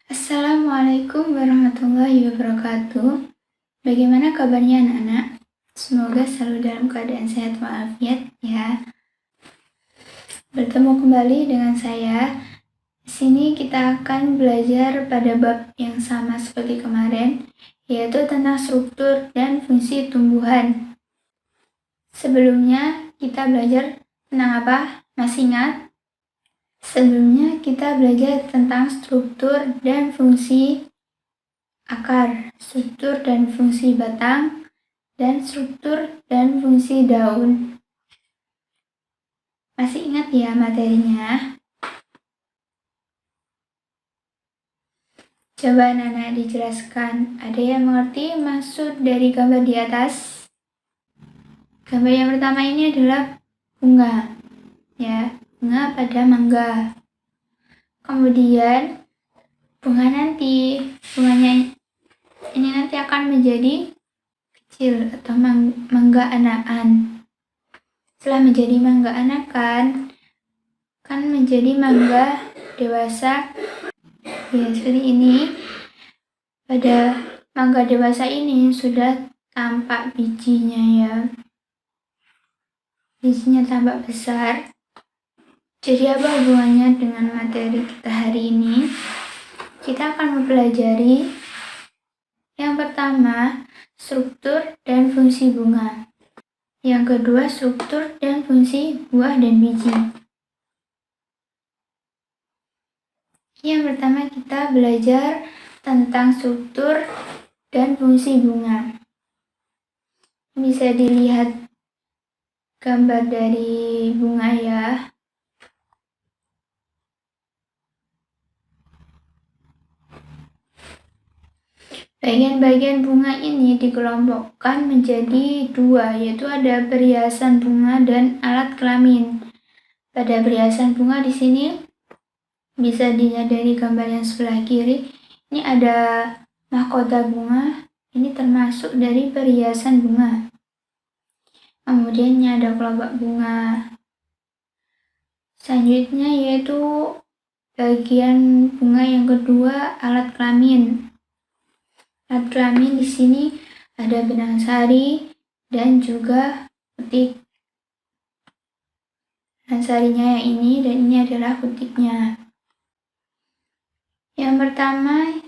Assalamualaikum warahmatullahi wabarakatuh. Bagaimana kabarnya anak-anak? Semoga selalu dalam keadaan sehat walafiat ya. Bertemu kembali dengan saya. Di sini kita akan belajar pada bab yang sama seperti kemarin, yaitu tentang struktur dan fungsi tumbuhan. Sebelumnya kita belajar tentang apa? Masih ingat? Sebelumnya kita belajar tentang struktur dan fungsi akar, struktur dan fungsi batang, dan struktur dan fungsi daun. Masih ingat ya materinya? Coba Nana dijelaskan. Ada yang mengerti maksud dari gambar di atas? Gambar yang pertama ini adalah bunga, ya, bunga pada mangga. Kemudian bunganya ini nanti akan menjadi kecil atau mangga anakan. Setelah menjadi mangga anakan, kan menjadi mangga dewasa. Ya, seperti ini. Pada mangga dewasa ini sudah tampak bijinya ya. Bijinya tampak besar. Jadi apa hubungannya dengan materi kita hari ini? Kita akan mempelajari yang pertama, struktur dan fungsi bunga. Yang kedua, struktur dan fungsi buah dan biji. Yang pertama kita belajar tentang struktur dan fungsi bunga. Bisa dilihat gambar dari bunga ya. Bagian-bagian bunga ini dikelompokkan menjadi dua, yaitu ada perhiasan bunga dan alat kelamin. Pada perhiasan bunga di sini bisa dilihat dari gambar yang sebelah kiri. Ini ada mahkota bunga. Ini termasuk dari perhiasan bunga. Kemudian ini ada kelopak bunga. Selanjutnya yaitu bagian bunga yang kedua, alat kelamin. Alat kelamin di sini ada benang sari dan juga putik. Benang sarinya yang ini dan ini adalah putiknya. Yang pertama,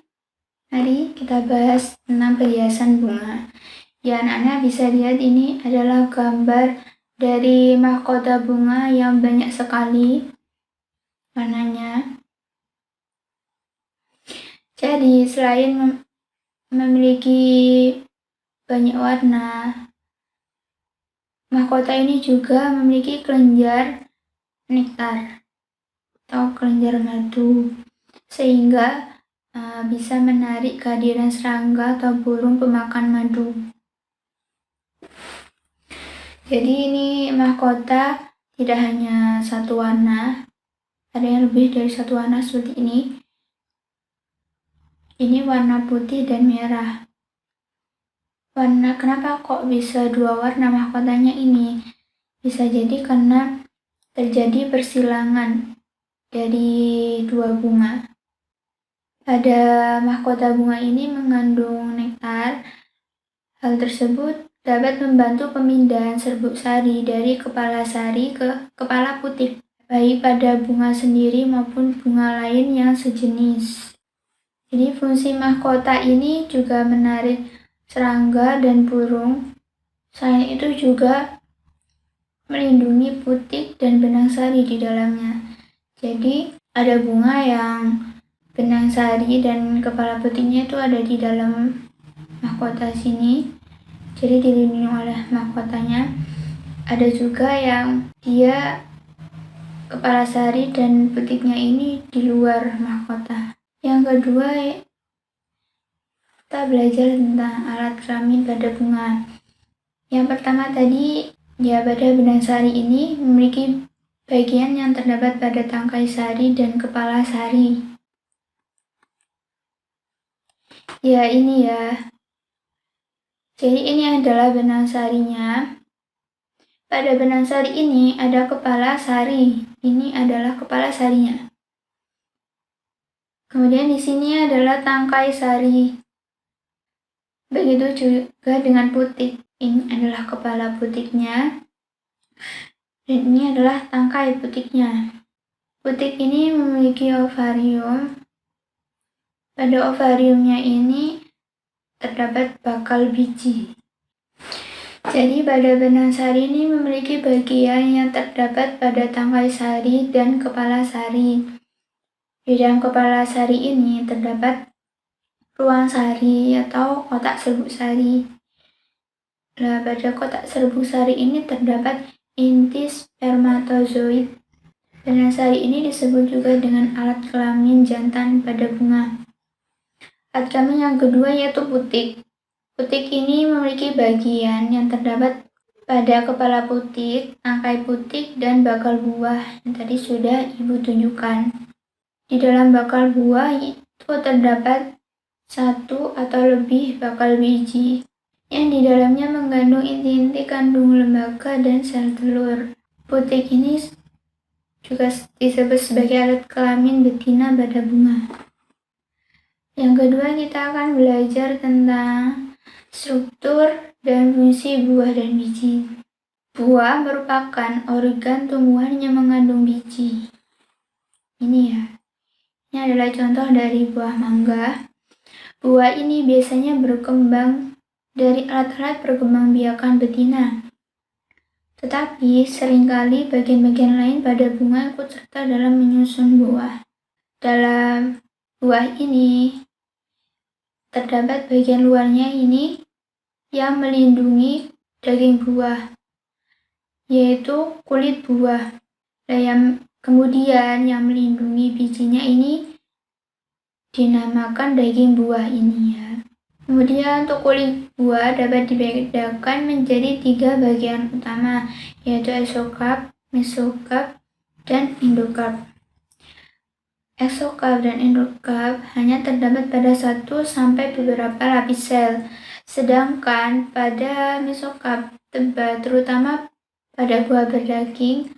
mari kita bahas tentang perhiasan bunga. Ya, anak-anak bisa lihat ini adalah gambar dari mahkota bunga yang banyak sekali warnanya. Jadi selain memiliki banyak warna, mahkota ini juga memiliki kelenjar nektar atau kelenjar madu, sehingga bisa menarik kehadiran serangga atau burung pemakan madu. Jadi ini mahkota tidak hanya satu warna, ada yang lebih dari satu warna seperti ini. Ini warna putih dan merah. Kenapa kok bisa dua warna mahkotanya ini? Bisa jadi karena terjadi persilangan dari dua bunga. Pada mahkota bunga ini mengandung nektar. Hal tersebut dapat membantu pemindahan serbuk sari dari kepala sari ke kepala putik, baik pada bunga sendiri maupun bunga lain yang sejenis. Jadi fungsi mahkota ini juga menarik serangga dan burung. Selain itu juga melindungi putik dan benang sari di dalamnya. Jadi ada bunga yang benang sari dan kepala putiknya itu ada di dalam mahkota sini, jadi dilindungi oleh mahkotanya. Ada juga yang dia kepala sari dan putiknya ini di luar mahkota. Yang kedua, kita belajar tentang alat kelamin pada bunga. Yang pertama tadi, ya, pada benang sari ini memiliki bagian yang terdapat pada tangkai sari dan kepala sari. Ya, ini ya. Jadi ini adalah benang sarinya. Pada benang sari ini ada kepala sari. Ini adalah kepala sarinya. Kemudian di sini adalah tangkai sari. Begitu juga dengan putik. Ini adalah kepala putiknya. Dan ini adalah tangkai putiknya. Putik ini memiliki ovarium. Pada ovariumnya ini terdapat bakal biji. Jadi pada benang sari ini memiliki bagian yang terdapat pada tangkai sari dan kepala sari. Di dalam kepala sari ini terdapat ruang sari atau kotak serbuk sari. Nah, pada kotak serbuk sari ini terdapat inti spermatozoid. Benang sari ini disebut juga dengan alat kelamin jantan pada bunga. Alat kelamin yang kedua yaitu putik. Putik ini memiliki bagian yang terdapat pada kepala putik, tangkai putik, dan bakal buah yang tadi sudah Ibu tunjukkan. Di dalam bakal buah itu terdapat satu atau lebih bakal biji yang di dalamnya mengandung inti-inti kandung lembaga dan sel telur. Putik ini juga disebut sebagai alat kelamin betina pada bunga. Yang kedua kita akan belajar tentang struktur dan fungsi buah dan biji. Buah merupakan organ tumbuhan yang mengandung biji. Ini ya. Ini adalah contoh dari buah mangga. Buah ini biasanya berkembang dari alat-alat perkembangbiakan betina. Tetapi seringkali bagian-bagian lain pada bunga ikut serta dalam menyusun buah. Dalam buah ini terdapat bagian luarnya ini yang melindungi daging buah, yaitu kulit buah. Kemudian yang melindungi bijinya ini dinamakan daging buah ini ya. Kemudian untuk kulit buah dapat dibedakan menjadi 3 bagian utama, yaitu exocarp, mesocarp, dan endocarp. Exocarp dan endocarp hanya terdapat pada 1 sampai beberapa lapis sel, sedangkan pada mesocarp terutama pada buah berdaging,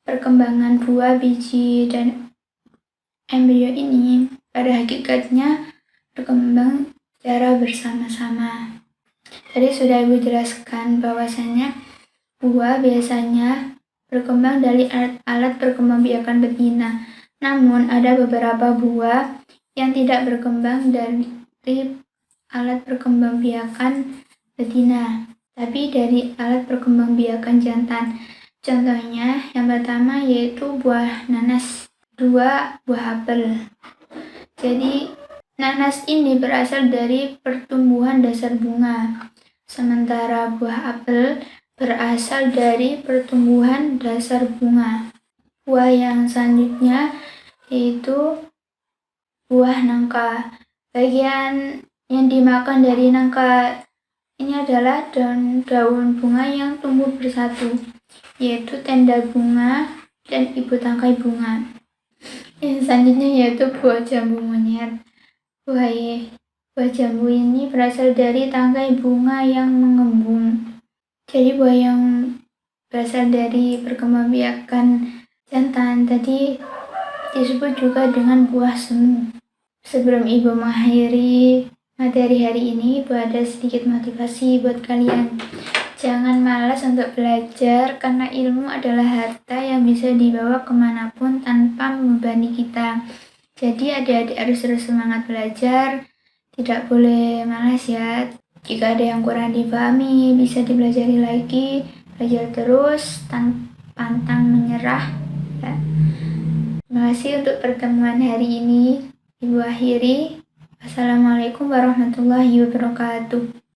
perkembangan buah, biji, dan embrio ini pada hakikatnya berkembang secara bersama-sama. Tadi sudah Ibu jelaskan bahwasanya buah biasanya berkembang dari alat perkembangbiakan betina. Namun ada beberapa buah yang tidak berkembang dari alat perkembangbiakan betina, tapi dari alat perkembangbiakan jantan. Contohnya yang pertama yaitu buah nanas, 2 buah apel. Jadi nanas ini berasal dari pertumbuhan dasar bunga, sementara buah apel berasal dari pertumbuhan dasar bunga. Buah yang selanjutnya yaitu buah nangka. Bagian yang dimakan dari nangka ini adalah daun bunga yang tumbuh bersatu, yaitu tenda bunga dan ibu tangkai bunga. Yang selanjutnya yaitu buah jambu monyet. Buah jambu ini berasal dari tangkai bunga yang mengembung. Jadi buah yang berasal dari perkembangbiakan jantan tadi disebut juga dengan buah semu. Sebelum Ibu mengakhiri materi hari ini, Ibu ada sedikit motivasi buat kalian. Jangan malas untuk belajar, karena ilmu adalah harta yang bisa dibawa kemanapun tanpa membebani kita. Jadi adik-adik harus terus semangat belajar, tidak boleh malas ya. Jika ada yang kurang dipahami, bisa dipelajari lagi, belajar terus, pantang menyerah. Ya. Terima kasih untuk pertemuan hari ini. Ibu akhiri. Assalamualaikum warahmatullahi wabarakatuh.